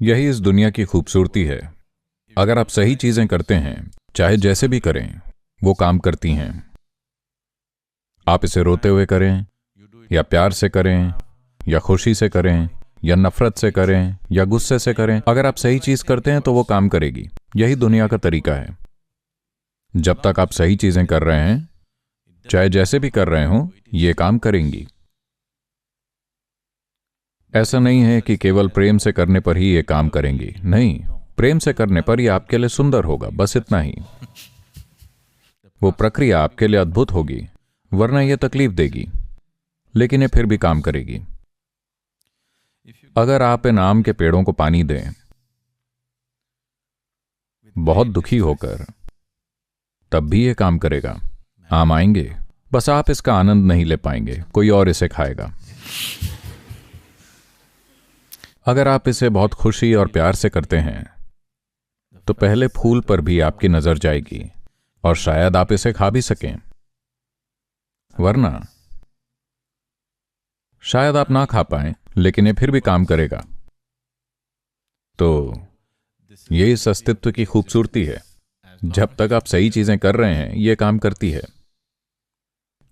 यही इस दुनिया की खूबसूरती है। अगर आप सही चीजें करते हैं, चाहे जैसे भी करें, वो काम करती हैं। आप इसे रोते हुए करें, या प्यार से करें, या खुशी से करें, या नफरत से करें, या गुस्से से करें, अगर आप सही चीज करते हैं तो वो काम करेगी। यही दुनिया का तरीका है। जब तक आप सही चीजें कर रहे हैं, चाहे जैसे भी कर रहे हों, ये काम करेंगी। ऐसा नहीं है कि केवल प्रेम से करने पर ही ये काम करेंगी। नहीं, प्रेम से करने पर ये आपके लिए सुंदर होगा, बस इतना ही। वो प्रक्रिया आपके लिए अद्भुत होगी, वरना ये तकलीफ देगी, लेकिन ये फिर भी काम करेगी। अगर आप इन आम के पेड़ों को पानी दें बहुत दुखी होकर, तब भी ये काम करेगा। आम आएंगे, बस आप इसका आनंद नहीं ले पाएंगे, कोई और इसे खाएगा। अगर आप इसे बहुत खुशी और प्यार से करते हैं, तो पहले फूल पर भी आपकी नजर जाएगी और शायद आप इसे खा भी सकें, वरना शायद आप ना खा पाएं, लेकिन ये फिर भी काम करेगा। तो ये इस अस्तित्व की खूबसूरती है। जब तक आप सही चीजें कर रहे हैं, ये काम करती है।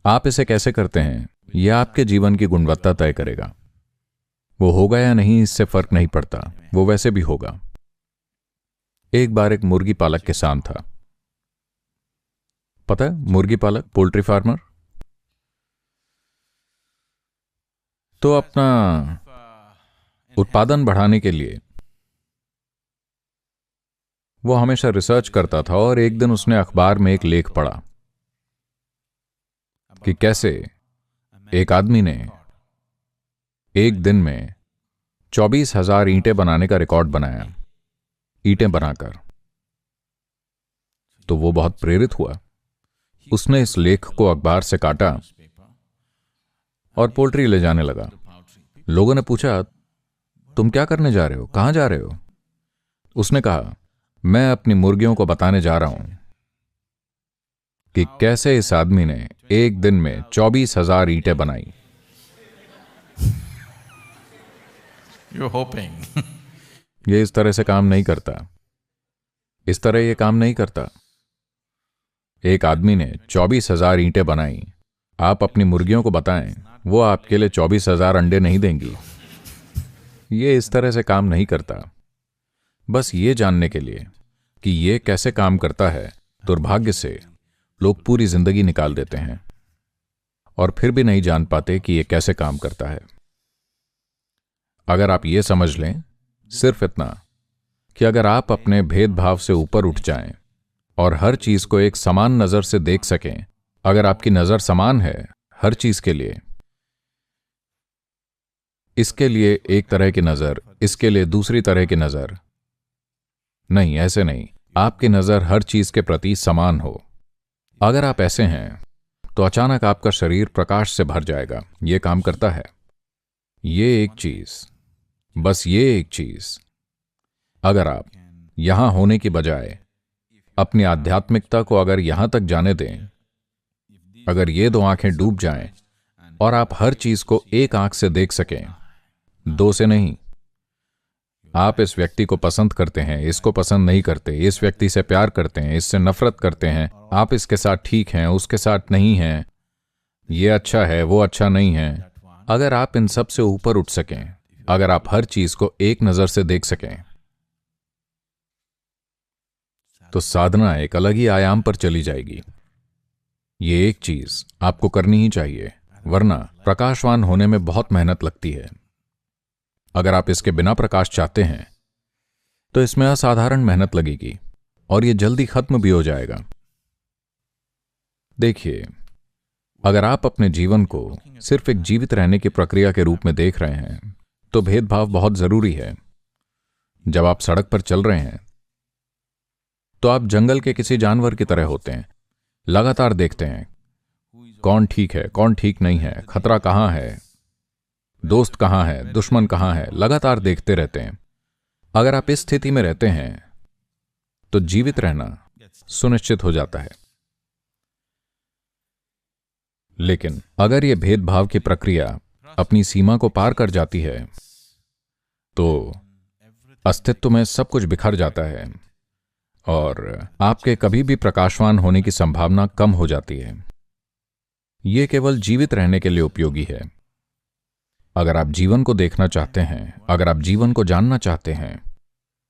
आप इसे कैसे करते हैं, यह आपके जीवन की गुणवत्ता तय करेगा। वो होगा या नहीं, इससे फर्क नहीं पड़ता, वो वैसे भी होगा। एक बार एक मुर्गी पालक किसान था। पता है, मुर्गी पालक, पोल्ट्री फार्मर। तो अपना उत्पादन बढ़ाने के लिए वो हमेशा रिसर्च करता था, और एक दिन उसने अखबार में एक लेख पढ़ा कि कैसे एक आदमी ने एक दिन में 24,000 ईंटें बनाने का रिकॉर्ड बनाया, ईंटें बनाकर। तो वो बहुत प्रेरित हुआ। उसने इस लेख को अखबार से काटा और पोल्ट्री ले जाने लगा। लोगों ने पूछा, तुम क्या करने जा रहे हो, कहां जा रहे हो? उसने कहा, मैं अपनी मुर्गियों को बताने जा रहा हूं कि कैसे इस आदमी ने एक दिन में 24,000 ईंटें बनाई। You're hoping. ये इस तरह से काम नहीं करता। इस तरह ये काम नहीं करता। एक आदमी ने 24,000 ईंटें बनाई। आप अपनी मुर्गियों को बताएं, वो आपके लिए 24,000 अंडे नहीं देंगी। ये इस तरह से काम नहीं करता। बस ये जानने के लिए कि ये कैसे काम करता है, दुर्भाग्य से लोग पूरी जिंदगी निकाल देते हैं और फिर भी नहीं जान पाते कि ये कैसे काम करता है। अगर आप ये समझ लें, सिर्फ इतना कि अगर आप अपने भेदभाव से ऊपर उठ जाएं और हर चीज को एक समान नजर से देख सकें, अगर आपकी नजर समान है हर चीज के लिए, इसके लिए एक तरह की नजर, इसके लिए दूसरी तरह की नजर नहीं, ऐसे नहीं, आपकी नजर हर चीज के प्रति समान हो। अगर आप ऐसे हैं तो अचानक आपका शरीर प्रकाश से भर जाएगा। यह काम करता है। ये एक चीज, बस ये एक चीज, अगर आप यहां होने की बजाय अपनी आध्यात्मिकता को अगर यहां तक जाने दें, अगर ये दो आंखें डूब जाएं और आप हर चीज को एक आंख से देख सकें, दो से नहीं। आप इस व्यक्ति को पसंद करते हैं, इसको पसंद नहीं करते, इस व्यक्ति से प्यार करते हैं, इससे नफरत करते हैं, आप इसके साथ ठीक हैं, उसके साथ नहीं हैं, ये अच्छा है, वो अच्छा नहीं है। अगर आप इन सब से ऊपर उठ सकें, अगर आप हर चीज को एक नजर से देख सकें, तो साधना एक अलग ही आयाम पर चली जाएगी। ये एक चीज आपको करनी ही चाहिए, वरना प्रकाशवान होने में बहुत मेहनत लगती है। अगर आप इसके बिना प्रकाश चाहते हैं, तो इसमें असाधारण मेहनत लगेगी और यह जल्दी खत्म भी हो जाएगा। देखिए, अगर आप अपने जीवन को सिर्फ एक जीवित रहने की प्रक्रिया के रूप में देख रहे हैं, तो भेदभाव बहुत जरूरी है। जब आप सड़क पर चल रहे हैं, तो आप जंगल के किसी जानवर की तरह होते हैं। लगातार देखते हैं कौन ठीक है, कौन ठीक नहीं है, खतरा कहां है, दोस्त कहां है, दुश्मन कहां है, लगातार देखते रहते हैं। अगर आप इस स्थिति में रहते हैं, तो जीवित रहना सुनिश्चित हो जाता है। लेकिन अगर यह भेदभाव की प्रक्रिया अपनी सीमा को पार कर जाती है, तो अस्तित्व में सब कुछ बिखर जाता है और आपके कभी भी प्रकाशवान होने की संभावना कम हो जाती है। यह केवल जीवित रहने के लिए उपयोगी है। अगर आप जीवन को देखना चाहते हैं, अगर आप जीवन को जानना चाहते हैं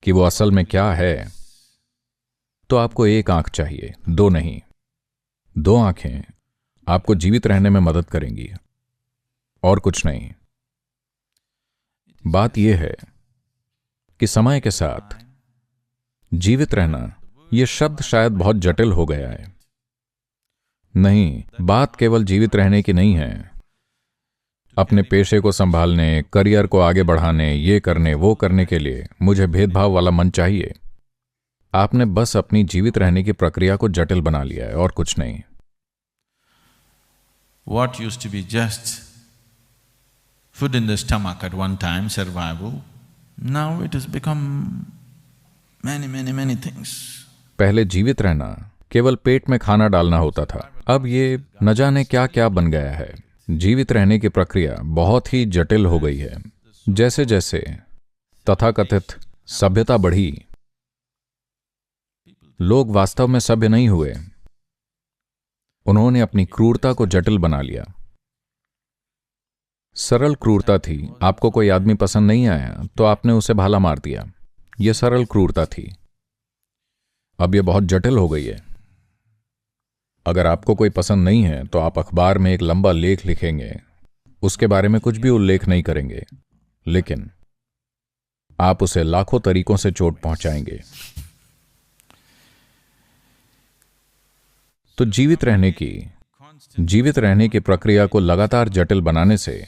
कि वो असल में क्या है, तो आपको एक आंख चाहिए, दो नहीं। दो आंखें आपको जीवित रहने में मदद करेंगी और कुछ नहीं। बात यह है कि समय के साथ जीवित रहना, यह शब्द शायद बहुत जटिल हो गया है। नहीं, बात केवल जीवित रहने की नहीं है। अपने पेशे को संभालने, करियर को आगे बढ़ाने, ये करने वो करने के लिए मुझे भेदभाव वाला मन चाहिए। आपने बस अपनी जीवित रहने की प्रक्रिया को जटिल बना लिया है और कुछ नहीं। What used to be just food in the stomach at one time, survival, now it has become many things. पहले जीवित रहना केवल पेट में खाना डालना होता था, अब ये न जाने क्या क्या बन गया है। जीवित रहने की प्रक्रिया बहुत ही जटिल हो गई है। जैसे जैसे तथाकथित सभ्यता बढ़ी, लोग वास्तव में सभ्य नहीं हुए। उन्होंने अपनी क्रूरता को जटिल बना लिया। सरल क्रूरता थी, आपको कोई आदमी पसंद नहीं आया तो आपने उसे भाला मार दिया। यह सरल क्रूरता थी। अब यह बहुत जटिल हो गई है। अगर आपको कोई पसंद नहीं है तो आप अखबार में एक लंबा लेख लिखेंगे, उसके बारे में कुछ भी उल्लेख नहीं करेंगे, लेकिन आप उसे लाखों तरीकों से चोट पहुंचाएंगे। तो जीवित रहने की प्रक्रिया को लगातार जटिल बनाने से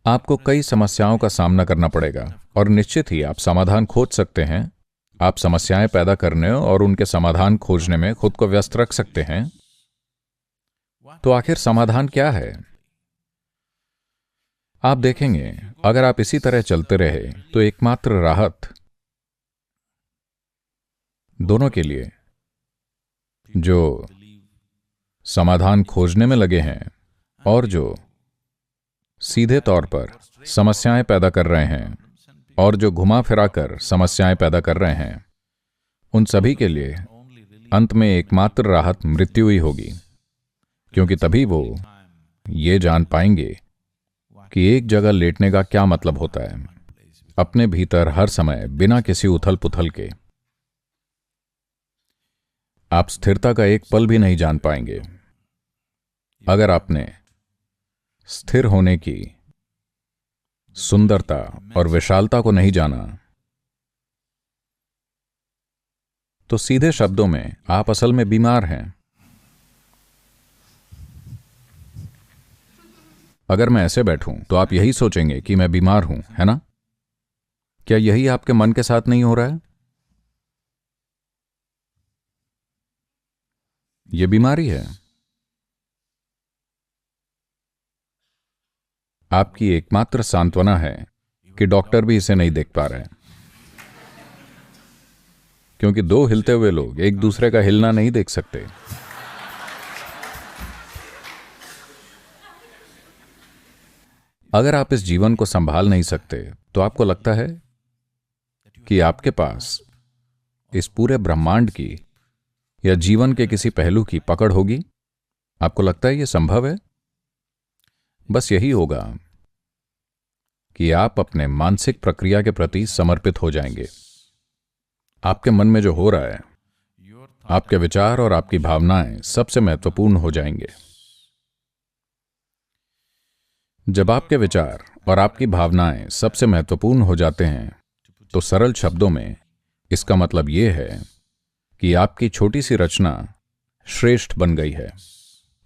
आपको कई समस्याओं का सामना करना पड़ेगा और निश्चित ही आप समाधान खोज सकते हैं। आप समस्याएं पैदा करने और उनके समाधान खोजने में खुद को व्यस्त रख सकते हैं। तो आखिर समाधान क्या है? आप देखेंगे, अगर आप इसी तरह चलते रहे तो एकमात्र राहत दोनों के लिए जो समाधान खोजने में लगे हैं और जो सीधे तौर पर समस्याएं पैदा कर रहे हैं और जो घुमा फिरा कर समस्याएं पैदा कर रहे हैं, उन सभी के लिए अंत में एकमात्र राहत मृत्यु ही होगी। क्योंकि तभी वो ये जान पाएंगे कि एक जगह लेटने का क्या मतलब होता है, अपने भीतर हर समय बिना किसी उथल पुथल के। आप स्थिरता का एक पल भी नहीं जान पाएंगे। अगर आपने स्थिर होने की सुंदरता और विशालता को नहीं जाना, तो सीधे शब्दों में आप असल में बीमार हैं। अगर मैं ऐसे बैठूं तो आप यही सोचेंगे कि मैं बीमार हूं, है ना? क्या यही आपके मन के साथ नहीं हो रहा है? यह बीमारी है। आपकी एकमात्र सांत्वना है कि डॉक्टर भी इसे नहीं देख पा रहे हैं, क्योंकि दो हिलते हुए लोग एक दूसरे का हिलना नहीं देख सकते। अगर आप इस जीवन को संभाल नहीं सकते तो आपको लगता है कि आपके पास इस पूरे ब्रह्मांड की या जीवन के किसी पहलू की पकड़ होगी? आपको लगता है यह संभव है? बस यही होगा कि आप अपने मानसिक प्रक्रिया के प्रति समर्पित हो जाएंगे। आपके मन में जो हो रहा है, आपके विचार और आपकी भावनाएं सबसे महत्वपूर्ण हो जाएंगे। जब आपके विचार और आपकी भावनाएं सबसे महत्वपूर्ण हो जाते हैं, तो सरल शब्दों में इसका मतलब यह है कि आपकी छोटी सी रचना श्रेष्ठ बन गई है।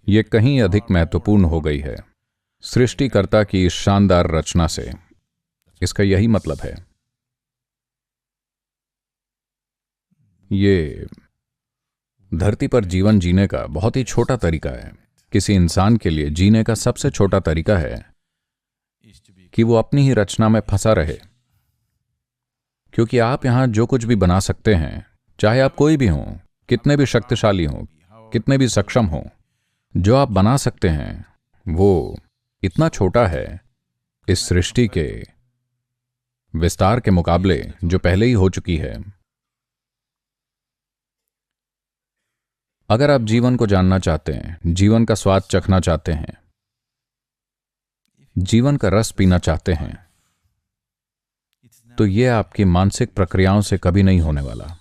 यह कहीं अधिक महत्वपूर्ण हो गई है सृष्टिकर्ता की इस शानदार रचना से। इसका यही मतलब है। ये धरती पर जीवन जीने का बहुत ही छोटा तरीका है। किसी इंसान के लिए जीने का सबसे छोटा तरीका है कि वो अपनी ही रचना में फंसा रहे। क्योंकि आप यहां जो कुछ भी बना सकते हैं, चाहे आप कोई भी हों, कितने भी शक्तिशाली हों, कितने भी सक्षम हों, जो आप बना सकते हैं वो इतना छोटा है इस सृष्टि के विस्तार के मुकाबले जो पहले ही हो चुकी है। अगर आप जीवन को जानना चाहते हैं, जीवन का स्वाद चखना चाहते हैं, जीवन का रस पीना चाहते हैं, तो यह आपकी मानसिक प्रक्रियाओं से कभी नहीं होने वाला।